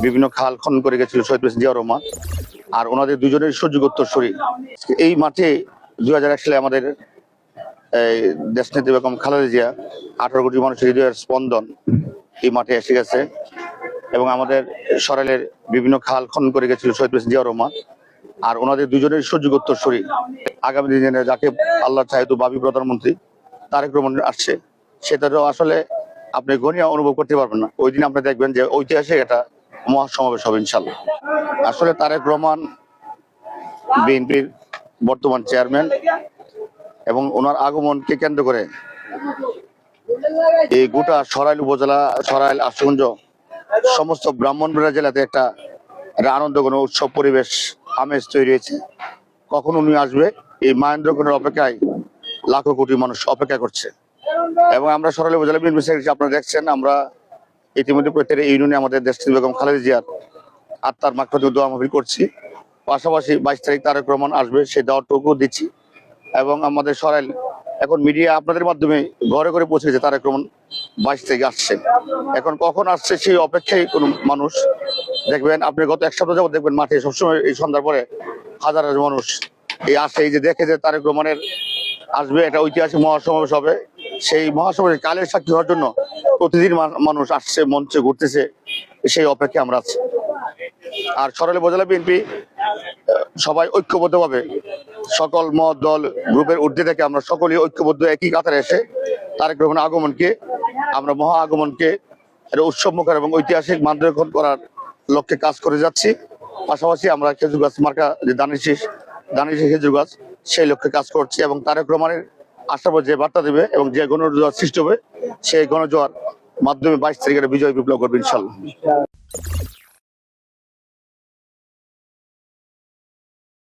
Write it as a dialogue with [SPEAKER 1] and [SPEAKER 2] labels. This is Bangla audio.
[SPEAKER 1] বিভিন্ন খাল খনন করে গেছিল শহীদ প্রেসিডেন্ট জিয়াউর রহমান। আর ওনাদের দুজনের সুযোগ্য উত্তরসূরি এই মাঠে 2001 সালে আমাদের দেশনেত্রী বেগম খালেদা জিয়া 18 কোটি মানুষের হৃদয়ের স্পন্দন এই মাঠে এসে গেছে এবং আমাদের সরাইলের বিভিন্ন খাল খনন করে গেছিল শহীদ প্রেসিডেন্ট জিয়াউর রহমান। আর ওনাদের দুজনের সুযোগ্য উত্তরসূরি আগামী দিনে যাকে আল্লাহ চাহিদু ভাবি প্রধানমন্ত্রী তারেক রহমান আসছে, সেটারও আসলে আপনি গণিয়া অনুভব করতে পারবেন না। ওই দিন আপনি দেখবেন যে ঐতিহাসিক একটা মহাসমাবেশ হবে ইনশাল্লাহ। আসলে তারেক রহমান বিএনপির বর্তমান চেয়ারম্যান এবং ওনার আগমনকে কেন্দ্র করে এই গোটা সরাইল উপজেলা, সরাইল, আশুগঞ্জ, সমস্ত ব্রাহ্মণবাড়িয়া জেলাতে একটা আনন্দঘন উৎসব পরিবেশ আমেজ তৈরি হয়েছে। কখন উনি আসবে এই মহেন্দ্রক্ষণের অপেক্ষায় লাখো কোটি মানুষ অপেক্ষা করছে। এবং আমরা সরাইল উপজেলা বিএনপি সেক্রেটারি আপনারা দেখছেন, আমরা ইতিমধ্যে প্রত্যেকটা ইউনিয়নে আমাদের দেশনেত্রী বেগম খালেদা জিয়ার আত্মার মাগফিরাতে দোয়া মাহফিল করছি। পাশাপাশি 22 তারিখ তারেক রহমান আসবে সেই দাওয়াতটুকু দিচ্ছি। এবং আমাদের সরাইল এখন মিডিয়া আপনাদের মাধ্যমে ঘরে ঘরে পৌঁছে গেছে তারেক রহমান 22 তারিখ আসছে। এখন কখন আসছে সেই অপেক্ষায় কোনো মানুষ দেখবেন, আপনি গত এক সপ্তাহ যাবত দেখবেন মাঠে সবসময় এই সন্ধ্যার পরে হাজার হাজার মানুষ এই আসে, এই যে দেখে যে তারেক রহমানের আসবে, একটা ঐতিহাসিক মহাসমাবেশ হবে। সেই মহাসমাবেশ কালের সাক্ষী হওয়ার জন্য প্রতিদিন মানুষ আসছে, মঞ্চে ঘুরতেছে, সেই অপেক্ষায় আমরা আছি। আর সরাইল উপজেলা বিএনপি সবাই ঐক্যবদ্ধভাবে সকল মত দল গ্রুপের ঊর্ধ্বে থেকে আমরা সকলেই ঐক্যবদ্ধ একই কাতারে এসে তারেক রহমানের আগমনকে, আমরা মহা আগমনকে একটা উৎসব মুখর এবং ঐতিহাসিক মান্দ্রায়ণ করার লক্ষ্যে কাজ করে যাচ্ছি। পাশাপাশি আমরা খেজুর গাছ মার্কা যে দানিশীষ খেজুর গাছ, সেই লক্ষ্যে কাজ করছি এবং তারেক রহমানের আসার পর যে বার্তা দেবে এবং যে গণজোয়ার সৃষ্টি হবে সেই গণজোয়ার মাধ্যমে 22 তারিখের বিজয় বিপ্লব করবে ইনশাল্লাহ।